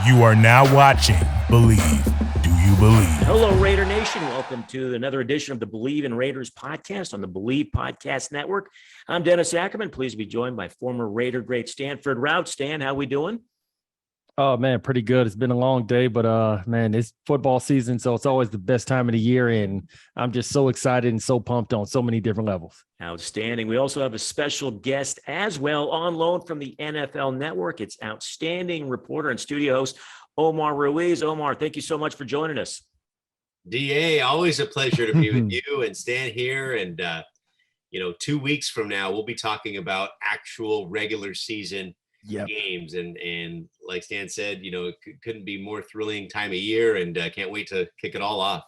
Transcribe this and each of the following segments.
You are now watching Believe. Do you believe? Hello, Raider Nation. Welcome to another edition of the Believe in Raiders podcast on the Believe Podcast Network. I'm Dennis Ackerman. Pleased to be joined by former Raider great Stanford Route. Stan, how we doing? Oh, man, pretty good. It's been a long day, but man, it's football season, so it's always the best time of the year, and I'm just so excited and so pumped on so many different levels. Outstanding. We also have a special guest as well on loan from the NFL Network. It's outstanding reporter and studio host Omar Ruiz. Omar, thank you so much for joining us. DA, always a pleasure to be with you and Stan here. And, 2 weeks from now, we'll be talking about actual regular season games. And like Stan said, it couldn't be more thrilling time of year, and can't wait to kick it all off.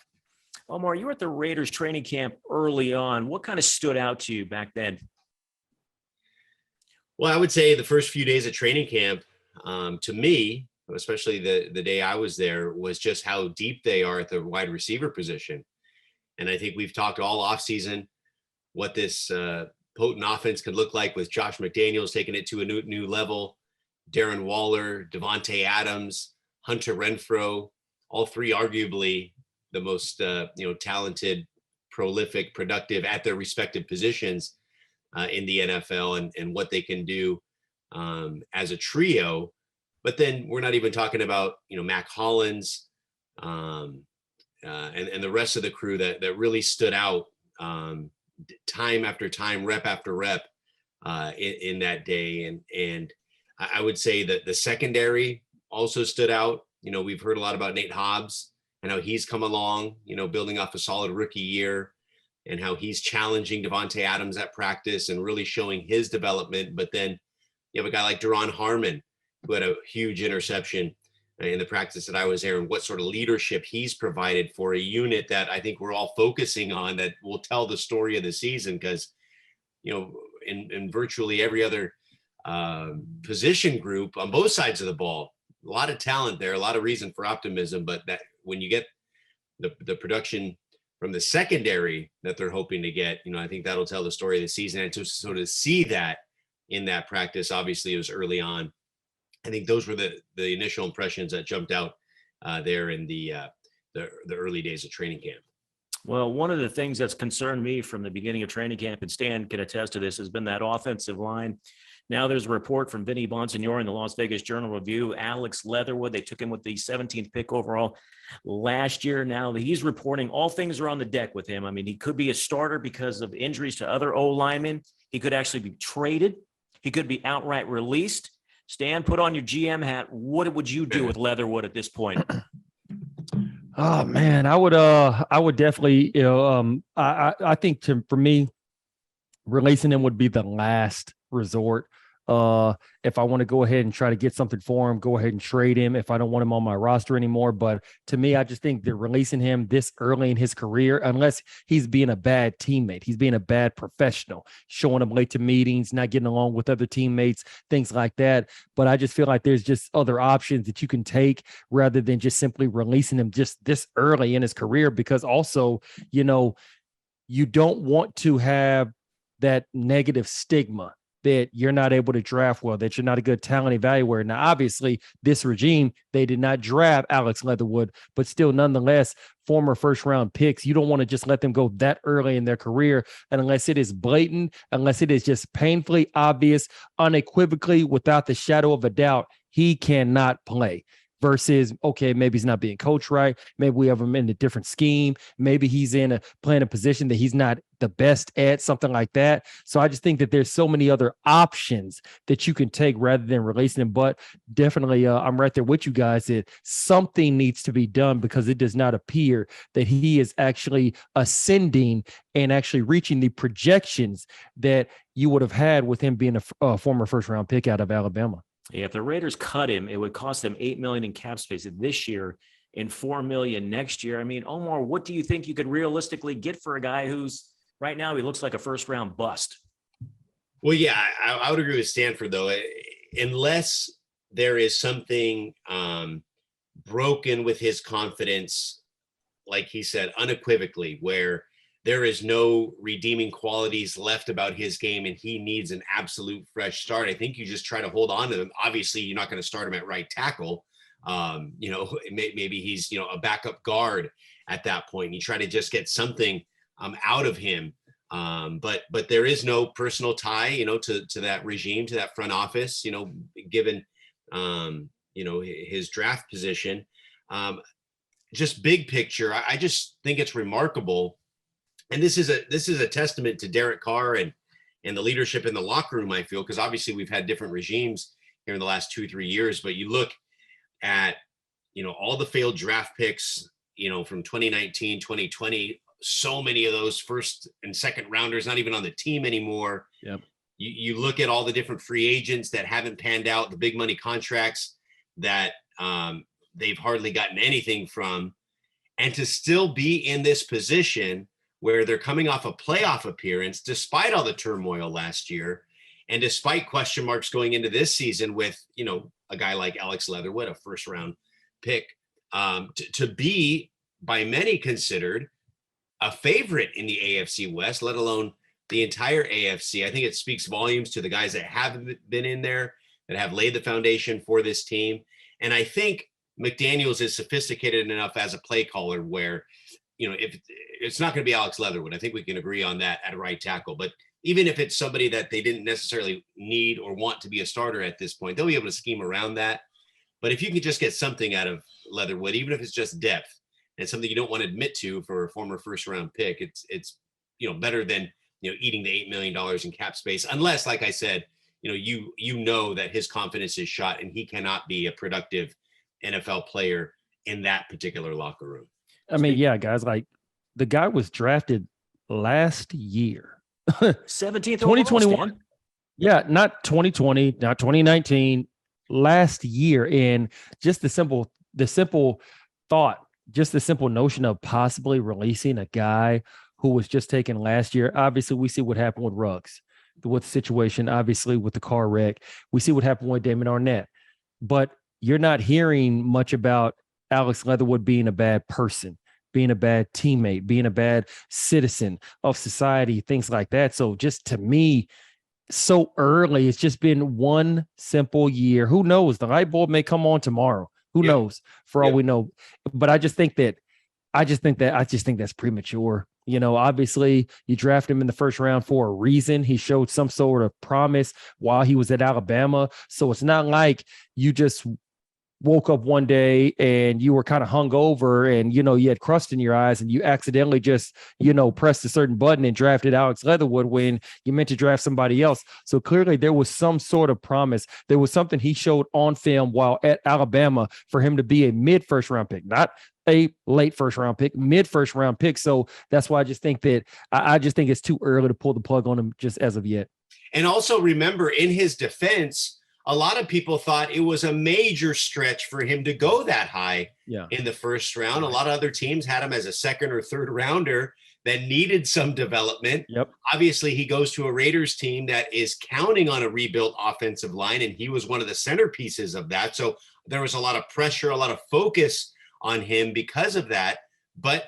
Omar, you were at the Raiders training camp early on. What kind of stood out to you back then? Well, I would say the first few days of training camp, to me, especially the day I was there, was just how deep they are at the wide receiver position. And I think we've talked all offseason what this potent offense could look like with Josh McDaniels taking it to a new level, Darren Waller, Devontae Adams, Hunter Renfrow, all three arguably the most talented, prolific, productive at their respective positions in the NFL, and what they can do as a trio. But then we're not even talking about, Mac Hollins and the rest of the crew that really stood out time after time, rep after rep in that day. And I would say that the secondary also stood out. We've heard a lot about Nate Hobbs and how he's come along, building off a solid rookie year, and how he's challenging Devontae Adams at practice and really showing his development. But then you have a guy like Duron Harmon, who had a huge interception in the practice that I was there, and what sort of leadership he's provided for a unit that I think we're all focusing on, that will tell the story of the season. Because, in virtually every other position group on both sides of the ball, a lot of talent there, a lot of reason for optimism, but that when you get the production from the secondary that they're hoping to get, I think that'll tell the story of the season. And to sort of see that in that practice, obviously it was early on. I think those were the initial impressions that jumped out there in the early days of training camp. Well, one of the things that's concerned me from the beginning of training camp, and Stan can attest to this, has been that offensive line. Now there's a report from Vinny Bonsignore in the Las Vegas Journal-Review. Alex Leatherwood, they took him with the 17th pick overall last year. Now he's reporting all things are on the deck with him. I mean, he could be a starter because of injuries to other O-linemen. He could actually be traded. He could be outright released. Stan, put on your GM hat. What would you do with Leatherwood at this point? Oh, man, I would definitely, I think for me, releasing him would be the last resort. If I want to go ahead and try to get something for him, go ahead and trade him if I don't want him on my roster anymore. But to me, I just think that releasing him this early in his career, unless he's being a bad teammate, he's being a bad professional, showing up late to meetings, not getting along with other teammates, things like that. But I just feel like there's just other options that you can take rather than just simply releasing him just this early in his career, because also, you don't want to have that negative stigma that you're not able to draft well, that you're not a good talent evaluator. Now, obviously, this regime, they did not draft Alex Leatherwood, but still, nonetheless, former first-round picks, you don't want to just let them go that early in their career, and unless it is blatant, unless it is just painfully obvious, unequivocally, without the shadow of a doubt, he cannot play. Versus, okay, maybe he's not being coached right. Maybe we have him in a different scheme. Maybe he's playing a position that he's not the best at, something like that. So I just think that there's so many other options that you can take rather than releasing him. But definitely, I'm right there with you guys that something needs to be done, because it does not appear that he is actually ascending and actually reaching the projections that you would have had with him being a former first-round pick out of Alabama. Yeah, if the Raiders cut him, it would cost them $8 million in cap space this year and $4 million next year. I mean, Omar, what do you think you could realistically get for a guy who's right now, he looks like a first-round bust? Well, yeah, I would agree with Stanford, though. Unless there is something broken with his confidence, like he said, unequivocally, where there is no redeeming qualities left about his game and he needs an absolute fresh start, I think you just try to hold on to him. Obviously, you're not going to start him at right tackle, Maybe he's, a backup guard at that point. And you try to just get something out of him. But there is no personal tie, to that regime, to that front office, given, his draft position. Just big picture, I just think it's remarkable. And this is a testament to Derek Carr and the leadership in the locker room, I feel, because obviously we've had different regimes here in the last 2-3 years, but you look at, all the failed draft picks, from 2019, 2020, so many of those first and second rounders, not even on the team anymore. Yep. You look at all the different free agents that haven't panned out, the big money contracts that they've hardly gotten anything from, and to still be in this position where they're coming off a playoff appearance, despite all the turmoil last year, and despite question marks going into this season with, a guy like Alex Leatherwood, a first round pick, to be by many considered a favorite in the AFC West, let alone the entire AFC. I think it speaks volumes to the guys that have been in there, that have laid the foundation for this team. And I think McDaniels is sophisticated enough as a play caller where, if it's not going to be Alex Leatherwood, I think we can agree on that at right tackle. But even if it's somebody that they didn't necessarily need or want to be a starter at this point, they'll be able to scheme around that. But if you can just get something out of Leatherwood, even if it's just depth and something you don't want to admit to for a former first round pick, it's better than, eating the $8 million in cap space, unless, like I said, that his confidence is shot and he cannot be a productive NFL player in that particular locker room. I mean, yeah, guys, like the guy was drafted last year. 17th 2021. Yeah, not 2020, not 2019, last year. And just the simple thought, just the simple notion of possibly releasing a guy who was just taken last year. Obviously, we see what happened with Ruggs, with the situation, obviously with the car wreck. We see what happened with Damon Arnett. But you're not hearing much about Alex Leatherwood being a bad person, being a bad teammate, being a bad citizen of society, things like that. So just to me, so early, it's just been one simple year. Who knows? The light bulb may come on tomorrow. Who knows? For all we know. But I just think that's premature. Obviously you draft him in the first round for a reason. He showed some sort of promise while he was at Alabama. So it's not like you just woke up one day and you were kind of hungover and, you had crust in your eyes and you accidentally just, pressed a certain button and drafted Alex Leatherwood when you meant to draft somebody else. So clearly there was some sort of promise. There was something he showed on film while at Alabama for him to be a mid first round pick, not a late first round pick, mid first round pick. So that's why I just think that I just think it's too early to pull the plug on him just as of yet. And also remember, in his defense, a lot of people thought it was a major stretch for him to go that high in the first round. A lot of other teams had him as a second or third rounder that needed some development. Yep. Obviously, he goes to a Raiders team that is counting on a rebuilt offensive line, and he was one of the centerpieces of that. So there was a lot of pressure, a lot of focus on him because of that. But,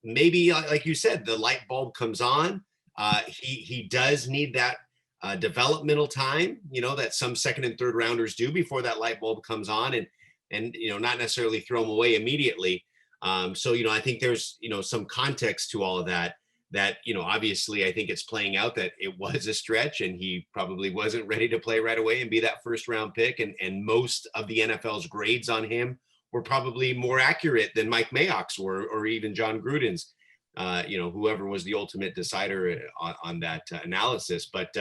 maybe like you said, the light bulb comes on. He does need that developmental time, that some second and third rounders do before that light bulb comes on and not necessarily throw them away immediately. So, I think there's, some context to all of that, obviously I think it's playing out that it was a stretch and he probably wasn't ready to play right away and be that first round pick. And most of the NFL's grades on him were probably more accurate than Mike Mayock's were, or even John Gruden's, whoever was the ultimate decider on that analysis. But,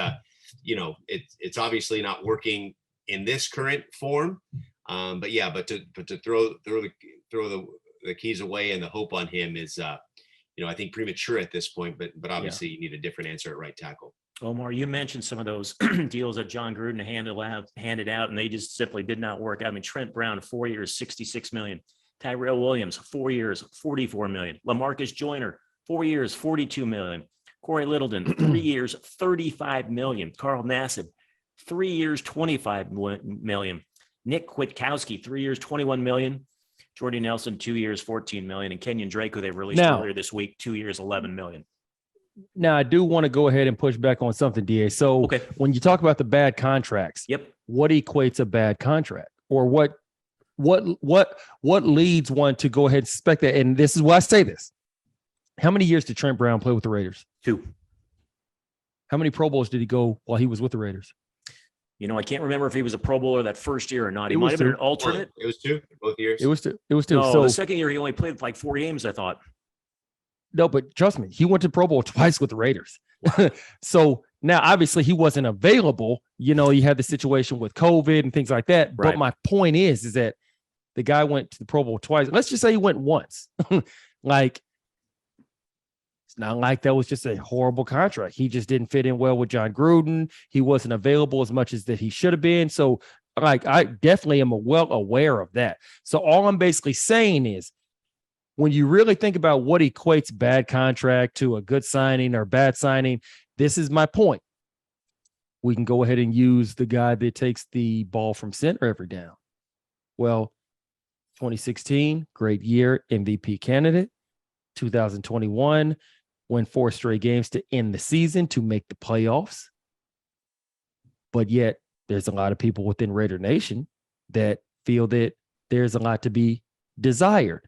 it's obviously not working in this current form. But to throw the keys away and the hope on him is, I think premature at this point, but obviously you need a different answer at right tackle. Omar, you mentioned some of those deals that John Gruden handed out, and they just simply did not work. I mean, Trent Brown, 4 years, $66 million. Tyrell Williams, 4 years, $44 million. LaMarcus Joyner, 4 years, $42 million. Corey Littleton, 3 years, $35 million. Carl Nassib, 3 years, $25 million. Nick Kwiatkowski, 3 years, $21 million. Jordy Nelson, 2 years, $14 million. And Kenyon Drake, who they released earlier this week, 2 years, $11 million. Now, I do want to go ahead and push back on something, DA. So when you talk about the bad contracts, yep, what equates a bad contract, or what what leads one to go ahead and suspect that? And this is why I say this. How many years did Trent Brown play with the Raiders? 2. How many Pro Bowls did he go while he was with the Raiders? I can't remember if he was a Pro Bowler that first year or not. He It might was have been 2. an alternate. It was 2 both years. It was 2. No, So the second year he only played like 4 games, I thought. no, but trust me, he went to Pro Bowl twice with the Raiders. So now obviously he wasn't available. You had the situation with COVID and things like that. Right. But my point is that the guy went to the Pro Bowl twice. Let's just say he went once. Like, it's not like that was just a horrible contract. He just didn't fit in well with John Gruden. He wasn't available as much as that he should have been. So, like, I definitely am well aware of that. So all I'm basically saying is, when you really think about what equates bad contract to a good signing or bad signing, this is my point. We can go ahead and use the guy that takes the ball from center every down. Well, 2016, great year, MVP candidate. 2021, win 4 straight games to end the season to make the playoffs. But yet, there's a lot of people within Raider Nation that feel that there's a lot to be desired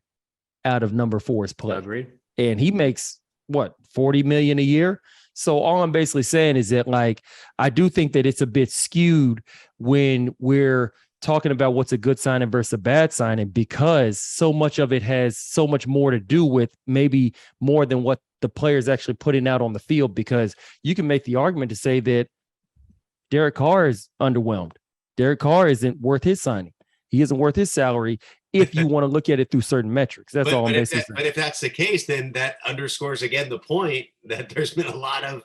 out of number 4's play. Agreed. And he makes what, $40 million a year? So all I'm basically saying is that, like, I do think that it's a bit skewed when we're talking about what's a good signing versus a bad signing, because so much of it has so much more to do with maybe more than what the player's actually putting out on the field. Because you can make the argument to say that Derek Carr is underwhelmed. Derek Carr isn't worth his signing. He isn't worth his salary if you want to look at it through certain metrics. That's all I'm basically saying. But if that's the case, then that underscores again the point that there's been a lot of,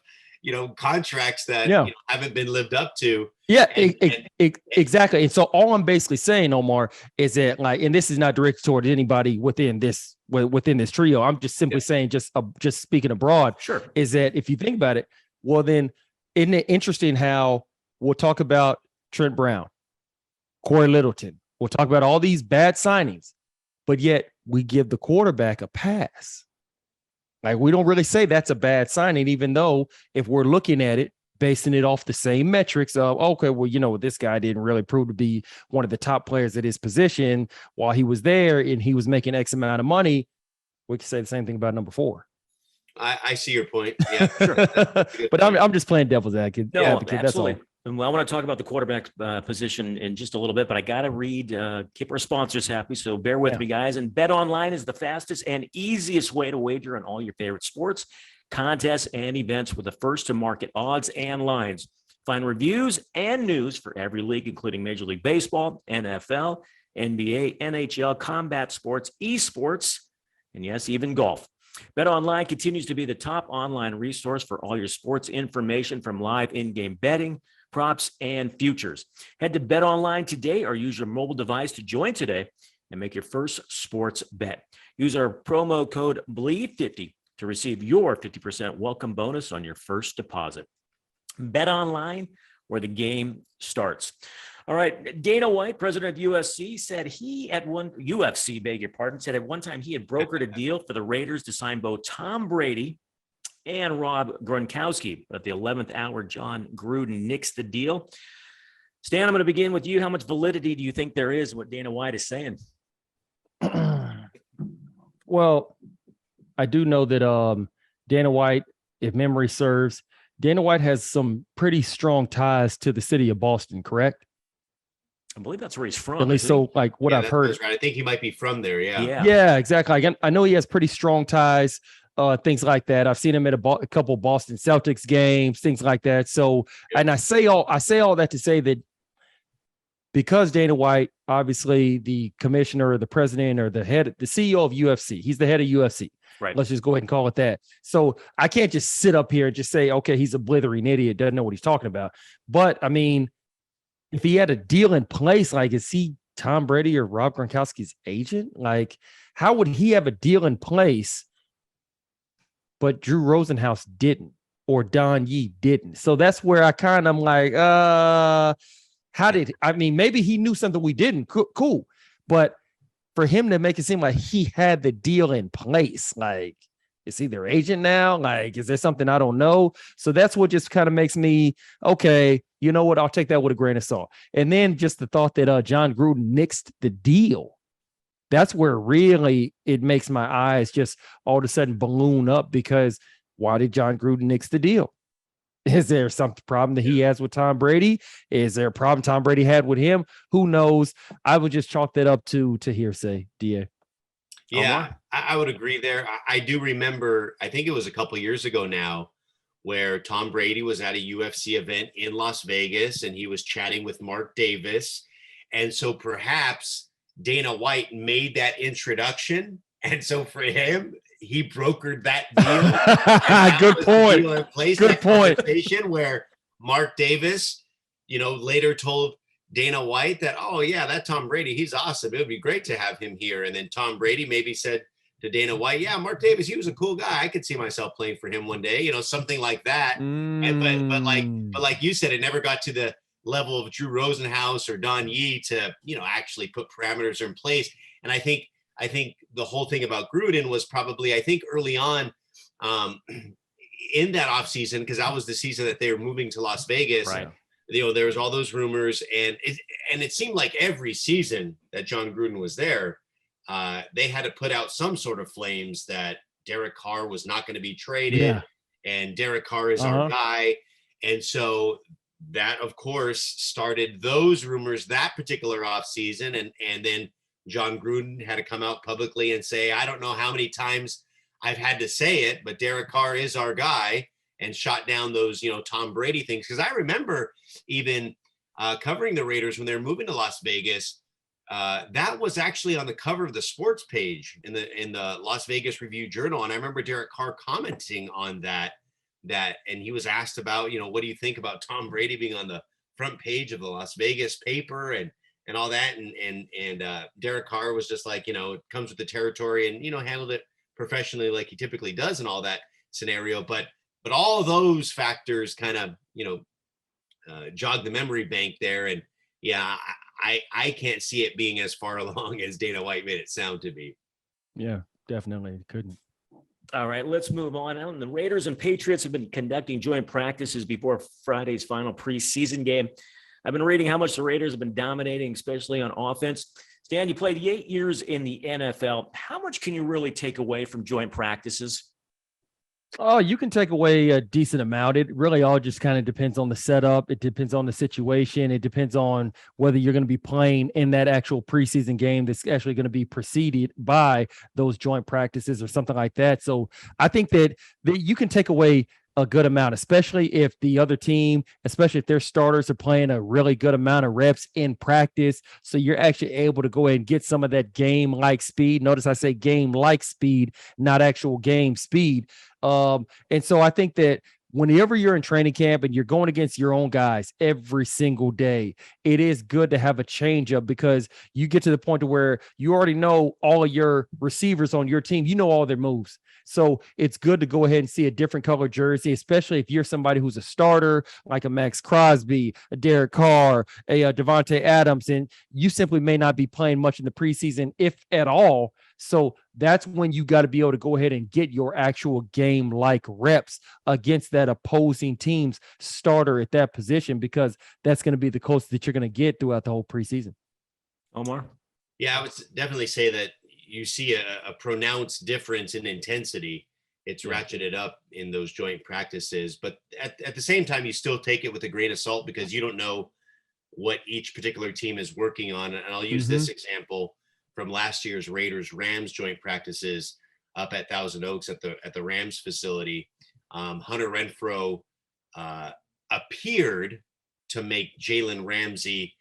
contracts that haven't been lived up to. Yeah, exactly. And so all I'm basically saying, Omar, is that, like, and this is not directed toward anybody within this trio. I'm just simply saying, just speaking abroad, Sure, is that if you think about it, well, then isn't it interesting how we'll talk about Trent Brown, Corey Littleton, we'll talk about all these bad signings, but yet we give the quarterback a pass. Like, we don't really say that's a bad signing, even though if we're looking at it, basing it off the same metrics of, okay, well, this guy didn't really prove to be one of the top players at his position while he was there and he was making X amount of money. We could say the same thing about number 4. I see your point. Yeah, sure. But I'm just playing devil's advocate. No, That's absolutely. all. And I want to talk about the quarterback position in just a little bit, but I got to keep our sponsors happy. So bear with me, guys. And Bet Online is the fastest and easiest way to wager on all your favorite sports, contests, and events with the first to market odds and lines. Find reviews and news for every league, including Major League Baseball, NFL, NBA, NHL, combat sports, esports, and yes, even golf. Bet Online continues to be the top online resource for all your sports information, from live in-game betting, props, and futures. Head to Bet Online today or use your mobile device to join today and make your first sports bet. Use our promo code BLEED50 to receive your 50% welcome bonus on your first deposit. Bet Online, where the game starts. All right, Dana White, president of UFC, said said at one time he had brokered a deal for the Raiders to sign both Tom Brady and Rob Gronkowski. But at the 11th hour, John Gruden nixed the deal. Stan, I'm going to begin with you. How much validity do you think there is what Dana White is saying? Well, I do know that Dana White, if memory serves, Dana White has some pretty strong ties to the city of Boston, correct? I believe that's where he's from. At least so, like, what I've heard. Right. I think he might be from there. Yeah. Yeah, exactly. I know he has pretty strong ties, things like that. I've seen him at a couple Boston Celtics games, things like that. So, and I say all that to say that because Dana White, obviously the commissioner or the president or the CEO of UFC, he's the head of UFC. Right. Let's just go ahead and call it that. So I can't just sit up here and just say, okay, he's a blithering idiot, doesn't know what he's talking about. But I mean, if he had a deal in place, like, is he Tom Brady or Rob Gronkowski's agent? Like, how would he have a deal in place, but Drew Rosenhaus didn't, or Don Yee didn't? So that's where I kind of am like, maybe he knew something we didn't. Cool. But for him to make it seem like he had the deal in place, like, is he their agent now? Like, is there something I don't know? So that's what just kind of makes me, okay, you know what? I'll take that with a grain of salt. And then just the thought that John Gruden nixed the deal. That's where really it makes my eyes just all of a sudden balloon up, because why did John Gruden nix the deal? Is there some problem that he has with Tom Brady? Is there a problem Tom Brady had with him? Who knows? I would just chalk that up to hearsay, DA. Yeah, I would agree there. I do remember, I think it was a couple years ago now, where Tom Brady was at a UFC event in Las Vegas and he was chatting with Mark Davis. And so perhaps Dana White made that introduction. And so for him, he brokered that deal. Good point. Good point. Where Mark Davis, later told Dana White that, oh yeah, that Tom Brady, he's awesome. It would be great to have him here. And then Tom Brady maybe said to Dana White, yeah, Mark Davis, he was a cool guy. I could see myself playing for him one day, something like that. But like you said, it never got to the level of Drew Rosenhaus or Don Yee to, actually put parameters in place. And I think the whole thing about Gruden was probably, I think early on in that offseason, because that was the season that they were moving to Las Vegas. Right. There was all those rumors, and it seemed like every season that John Gruden was there, they had to put out some sort of flames that Derek Carr was not going to be traded, and Derek Carr is our guy. And so that, of course, started those rumors that particular offseason. And then John Gruden had to come out publicly and say, I don't know how many times I've had to say it, but Derek Carr is our guy, and shot down those, Tom Brady things. Because I remember even covering the Raiders when they were moving to Las Vegas. That was actually on the cover of the sports page in the Las Vegas Review-Journal. And I remember Derek Carr commenting on that, and he was asked about, what do you think about Tom Brady being on the front page of the Las Vegas paper and all that. And Derek Carr was just like, it comes with the territory, and, handled it professionally like he typically does in all that scenario. But all of those factors kind of, jog the memory bank there. And yeah, I can't see it being as far along as Dana White made it sound to be. Yeah, definitely couldn't. All right, let's move on. The Raiders and Patriots have been conducting joint practices before Friday's final preseason game. I've been reading how much the Raiders have been dominating, especially on offense. Stan, you played 8 years in the NFL. How much can you really take away from joint practices? Oh, you can take away a decent amount. It really all just kind of depends on the setup. It depends on the situation. It depends on whether you're going to be playing in that actual preseason game that's actually going to be preceded by those joint practices or something like that. So I think that you can take away a good amount, especially if the other team, especially if their starters are playing a really good amount of reps in practice. So you're actually able to go ahead and get some of that game-like speed. Notice I say game-like speed, not actual game speed. And so I think that whenever you're in training camp and you're going against your own guys every single day, it is good to have a change up, because you get to the point to where you already know all of your receivers on your team. You know all their moves. So it's good to go ahead and see a different color jersey, especially if you're somebody who's a starter, like a Max Crosby, a Derek Carr, a Devontae Adams, and you simply may not be playing much in the preseason, if at all. So that's when you got to be able to go ahead and get your actual game-like reps against that opposing team's starter at that position, because that's going to be the closest that you're going to get throughout the whole preseason. Omar? Yeah, I would definitely say that you see a pronounced difference in intensity. It's ratcheted up in those joint practices, but at the same time, you still take it with a grain of salt, because you don't know what each particular team is working on. And I'll use this example from last year's Raiders-Rams joint practices up at Thousand Oaks at the Rams facility. Hunter Renfrow appeared to make Jalen Ramsey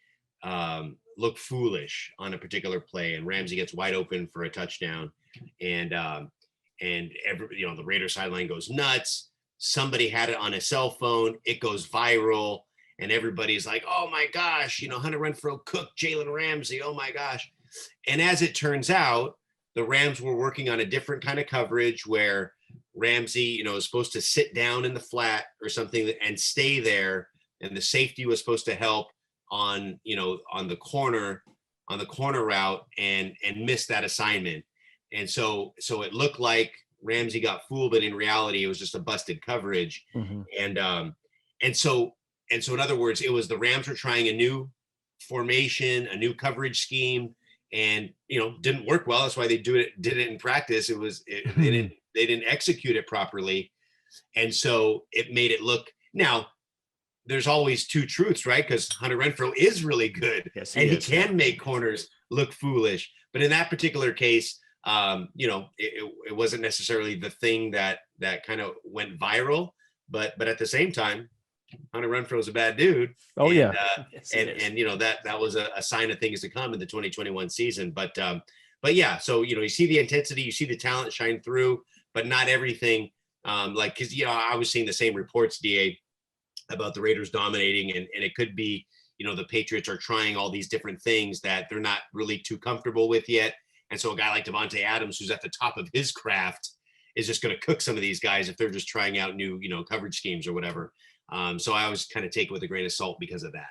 look foolish on a particular play, and Ramsey gets wide open for a touchdown, and the Raider sideline goes nuts. Somebody had it on a cell phone, it goes viral, and everybody's like, oh my gosh, Hunter Renfrow cooked Jalen Ramsey, oh my gosh. And as it turns out, the Rams were working on a different kind of coverage where Ramsey, is supposed to sit down in the flat or something and stay there, and the safety was supposed to help on the corner route and miss that assignment. And so it looked like Ramsey got fooled, but in reality it was just a busted coverage. And so so in other words, it was the Rams were trying a new formation, a new coverage scheme, and didn't work well. That's why they did it in practice. They didn't execute it properly, and so it made it look. Now there's always two truths, right? Because Hunter Renfrow is really good, Yes, and he can make corners look foolish. But in that particular case, it wasn't necessarily the thing that kind of went viral. But at the same time, Hunter Renfrow is a bad dude. Oh, and, yeah. Yes, and that was a sign of things to come in the 2021 season. But yeah, so you see the intensity, you see the talent shine through, but not everything. Because I was seeing the same reports, DA, about the Raiders dominating, and it could be the Patriots are trying all these different things that they're not really too comfortable with yet. And so a guy like Devontae Adams, who's at the top of his craft, is just going to cook some of these guys if they're just trying out new coverage schemes or whatever. So I always kind of take it with a grain of salt because of that.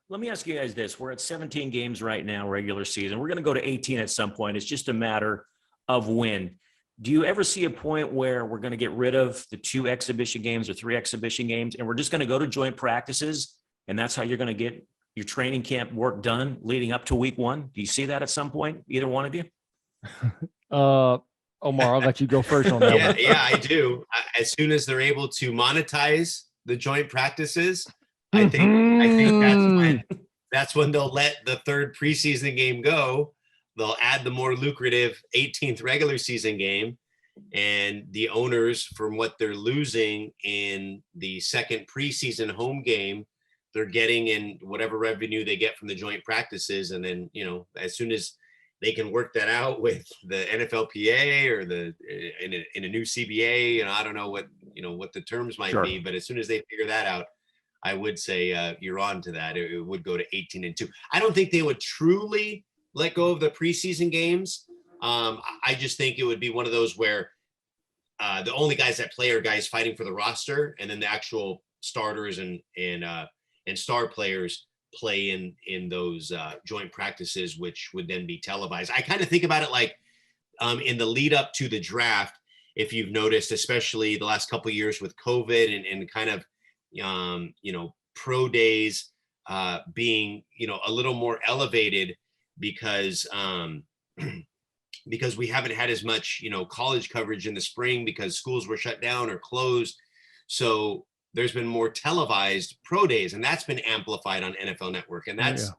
Let me ask you guys this. We're at 17 games right now, regular season. We're going to go to 18 at some point. It's just a matter of when. Do you ever see a point where we're going to get rid of the 2 exhibition games or 3 exhibition games, and we're just going to go to joint practices, and that's how you're going to get your training camp work done leading up to week 1? Do you see that at some point, either one of you? Omar, I'll let you go first on that one. Yeah, I do. As soon as they're able to monetize the joint practices, I think that's when they'll let the 3rd preseason game go. They'll add the more lucrative 18th regular season game, and the owners, from what they're losing in the 2nd preseason home game, they're getting in whatever revenue they get from the joint practices. And then, as soon as they can work that out with the NFLPA or in a new CBA, and I don't know what the terms might be, but as soon as they figure that out, I would say you're on to that. It would go to 18-2. I don't think they would truly let go of the preseason games. I just think it would be one of those where the only guys that play are guys fighting for the roster, and then the actual starters and star players play in those joint practices, which would then be televised. I kind of think about it like in the lead up to the draft, if you've noticed, especially the last couple of years with COVID and kind of pro days being a little more elevated because we haven't had as much college coverage in the spring because schools were shut down or closed. So there's been more televised pro days, and that's been amplified on NFL Network. And that's,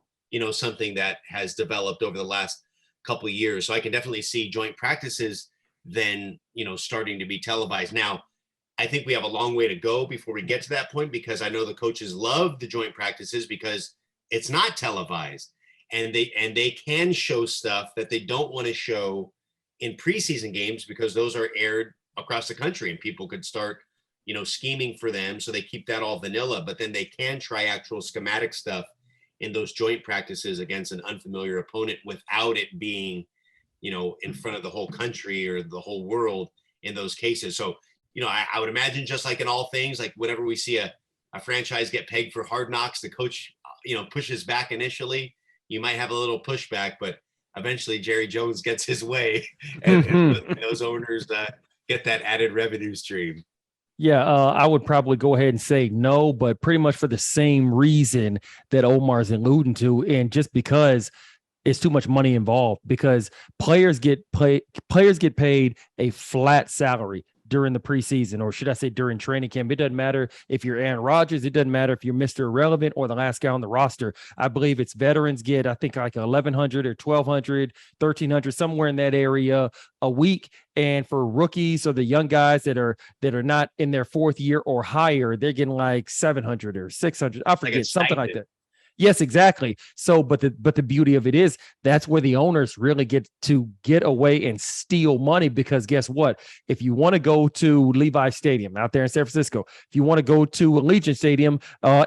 something that has developed over the last couple of years. So I can definitely see joint practices then, starting to be televised. Now, I think we have a long way to go before we get to that point, because I know the coaches love the joint practices because it's not televised, and they can show stuff that they don't want to show in preseason games because those are aired across the country and people could start scheming for them. So they keep that all vanilla, but then they can try actual schematic stuff in those joint practices against an unfamiliar opponent without it being, in front of the whole country or the whole world in those cases. So, I would imagine, just like in all things, like whenever we see a franchise get pegged for Hard Knocks, the coach, pushes back initially. You might have a little pushback, but eventually Jerry Jones gets his way and those owners get that added revenue stream. Yeah, I would probably go ahead and say no, but pretty much for the same reason that Omar's alluding to, and just because it's too much money involved, because players get paid a flat salary during the preseason, or should I say during training camp. It doesn't matter if you're Aaron Rodgers. It doesn't matter if you're Mr. Irrelevant or the last guy on the roster. I believe it's veterans get, I think, like 1,100 or 1,200, 1,300, somewhere in that area a week. And for rookies or the young guys that are not in their 4th year or higher, they're getting like 700 or 600. I forget, something like that. Yes, exactly. So, but the beauty of it is that's where the owners really get to get away and steal money, because guess what? If you want to go to Levi Stadium out there in San Francisco, if you want to go to Allegiant Stadium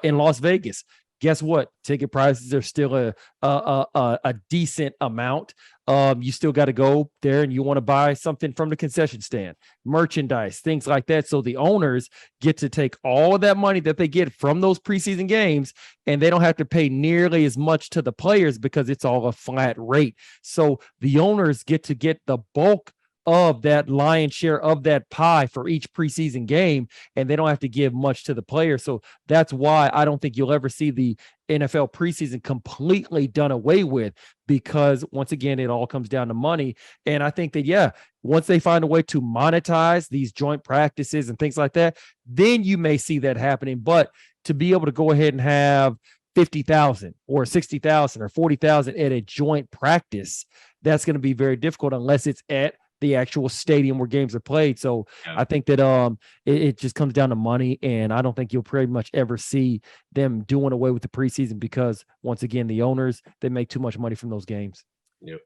in Las Vegas, guess what? Ticket prices are still a decent amount. You still got to go there and you want to buy something from the concession stand, merchandise, things like that. So the owners get to take all of that money that they get from those preseason games, and they don't have to pay nearly as much to the players because it's all a flat rate. So the owners get to get the bulk of that lion's share of that pie for each preseason game, and they don't have to give much to the player. So that's why I don't think you'll ever see the NFL preseason completely done away with, because once again, it all comes down to money. And I think that, yeah, once they find a way to monetize these joint practices and things like that, then you may see that happening. But to be able to go ahead and have 50,000 or 60,000 or 40,000 at a joint practice, that's going to be very difficult unless it's at the actual stadium where games are played. So yeah. I think that it just comes down to money, and I don't think you'll pretty much ever see them doing away with the preseason, because once again, the owners, they make too much money from those games. Yep.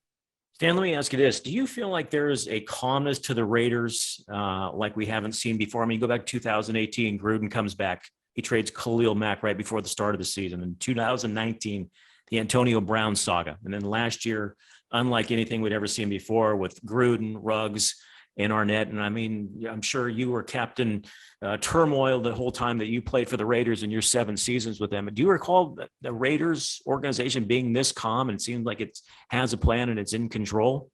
Stan, let me ask you this. Do you feel like there's a calmness to the Raiders like we haven't seen before? I mean, you go back to 2018, Gruden comes back. He trades Khalil Mack right before the start of the season. In 2019, the Antonio Brown saga. And then last year, unlike anything we'd ever seen before, with Gruden, Ruggs, and Arnett. And I mean, I'm sure you were Captain Turmoil the whole time that you played for the Raiders in your 7 seasons with them. Do you recall the Raiders organization being this calm, and it seems like it has a plan and it's in control?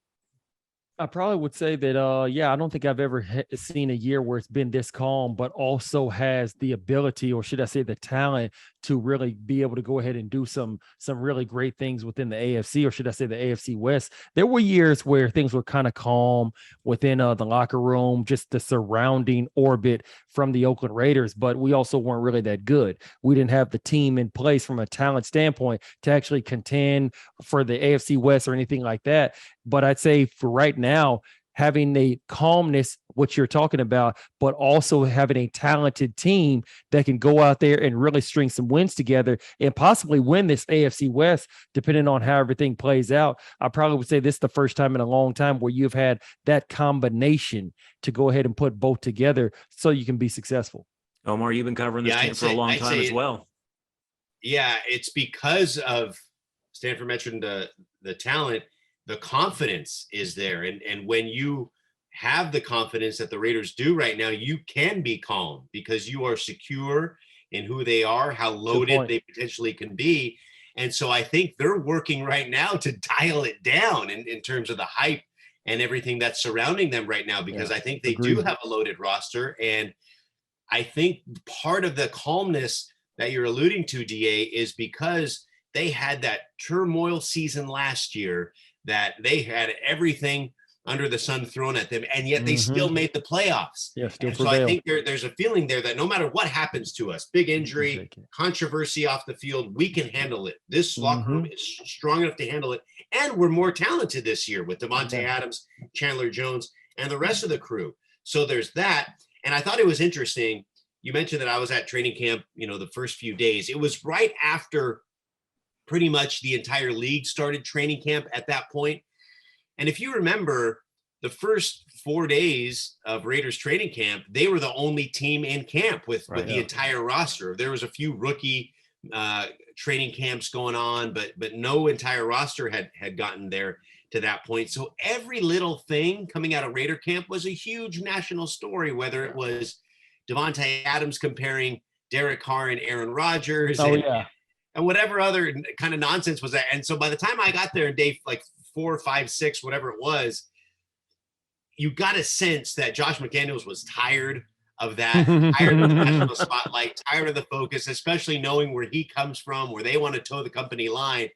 I probably would say that, yeah, I don't think I've ever seen a year where it's been this calm, but also has the ability, or should I say the talent, to really be able to go ahead and do some really great things within the AFC, or should I say the AFC West. There were years where things were kind of calm within the locker room, just the surrounding orbit from the Oakland Raiders, but we also weren't really that good. We didn't have the team in place from a talent standpoint to actually contend for the AFC West or anything like that. But I'd say for right now, having a calmness, what you're talking about, but also having a talented team that can go out there and really string some wins together and possibly win this AFC West, depending on how everything plays out. I probably would say this is the first time in a long time where you've had that combination to go ahead and put both together so you can be successful. Omar, you've been covering this team for a long time as well. Yeah, it's because of Stanford mentioned the talent. The confidence is there. And when you have the confidence that the Raiders do right now, you can be calm because you are secure in who they are, how loaded they potentially can be. And so I think they're working right now to dial it down in terms of the hype and everything that's surrounding them right now, because I think they do have a loaded roster. And I think part of the calmness that you're alluding to, DA, is because they had that turmoil season last year, that they had everything under the sun thrown at them, and yet they still made the playoffs. Yeah, so I think there's a feeling there that no matter what happens to us, big injury, controversy off the field, we can handle it. This locker room is strong enough to handle it, and we're more talented this year with Devontae Adams, Chandler Jones, and the rest of the crew. So there's that. And I thought it was interesting. You mentioned that I was at training camp, the first few days. It was right after pretty much the entire league started training camp at that point. And if you remember the first 4 days of Raiders training camp, they were the only team in camp with the entire roster. There was a few rookie training camps going on, but no entire roster had gotten there to that point. So every little thing coming out of Raider camp was a huge national story, whether it was Devontae Adams comparing Derek Carr and Aaron Rodgers. And whatever other kind of nonsense was that. And so by the time I got there in day like 4, 5, 6, whatever it was, you got a sense that Josh McDaniels was tired of that, tired of the national spotlight, tired of the focus, especially knowing where he comes from, where they want to toe the company line.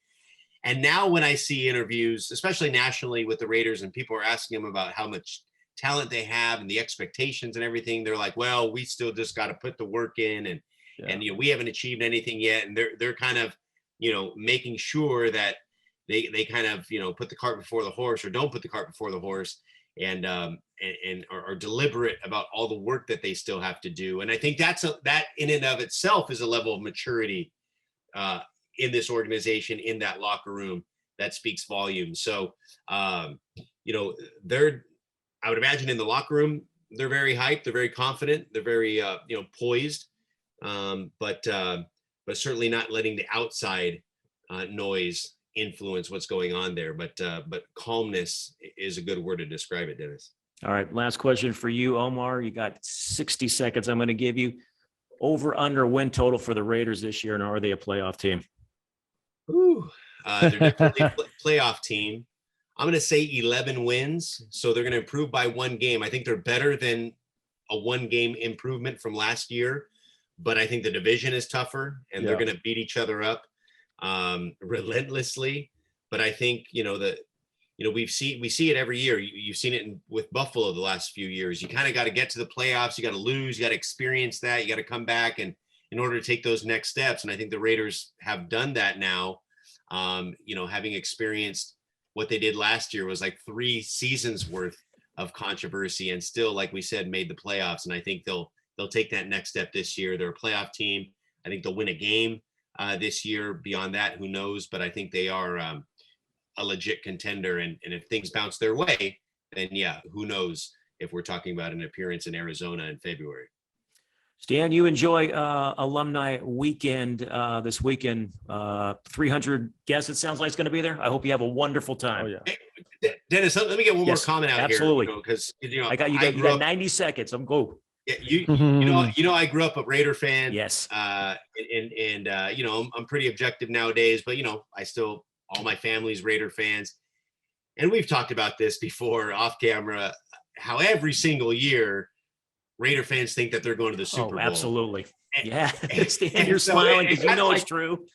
And now when I see interviews, especially nationally with the Raiders, and people are asking him about how much talent they have and the expectations and everything, they're like, well, we still just got to put the work in, and we haven't achieved anything yet. And they're kind of, making sure that they kind of, put the cart before the horse, or don't put the cart before the horse, and are deliberate about all the work that they still have to do. And I think that in and of itself is a level of maturity in this organization, in that locker room, that speaks volumes. So, I would imagine in the locker room, they're very hyped. They're very confident. They're very, poised. But certainly not letting the outside noise influence what's going on there. But calmness is a good word to describe it, Dennis. All right. Last question for you, Omar. You got 60 seconds. I'm going to give you. Over under win total for the Raiders this year, and are they a playoff team? They're definitely a playoff team. I'm going to say 11 wins. So they're going to improve by 1 game. I think they're better than a 1-game improvement from last year, but I think the division is tougher and they're going to beat each other up relentlessly. But I think, we see it every year. You've seen it with Buffalo the last few years. You kind of got to get to the playoffs. You got to lose. You got to experience that. You got to come back and in order to take those next steps. And I think the Raiders have done that now. Having experienced what they did last year was like 3 seasons worth of controversy and still, like we said, made the playoffs. And I think they'll take that next step this year. They're a playoff team. I think they'll win a game this year. Beyond that, who knows? But I think they are a legit contender. And if things bounce their way, then who knows if we're talking about an appearance in Arizona in February. Stan, you enjoy alumni weekend this weekend. 300 guests, it sounds like it's going to be there. I hope you have a wonderful time. Oh, yeah. Hey, Dennis, let me get one more comment out absolutely. here. Because I got you got 90 seconds. I'm go. Yeah, I grew up a Raider fan. Yes. I'm pretty objective nowadays, but all my family's Raider fans. And we've talked about this before off camera, how every single year Raider fans think that they're going to the Super Bowl. Absolutely. Stan, you're smiling because it's true.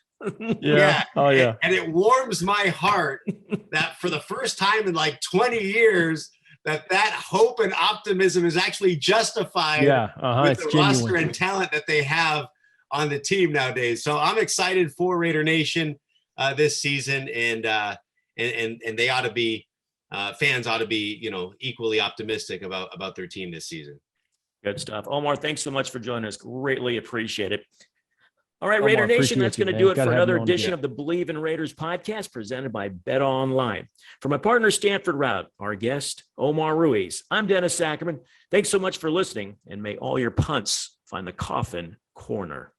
Yeah. Oh, yeah. And it warms my heart that for the first time in like 20 years, that hope and optimism is actually justified with the roster and talent that they have on the team nowadays. So I'm excited for Raider Nation this season, and they ought to be fans ought to be equally optimistic about their team this season. Good stuff. Omar, thanks so much for joining us. Greatly appreciate it. All right, Raider Nation, that's going to do it for another edition of the Believe in Raiders podcast presented by Bet Online. For my partner, Stanford Route, our guest, Omar Ruiz, I'm Dennis Sackerman. Thanks so much for listening, and may all your punts find the coffin corner.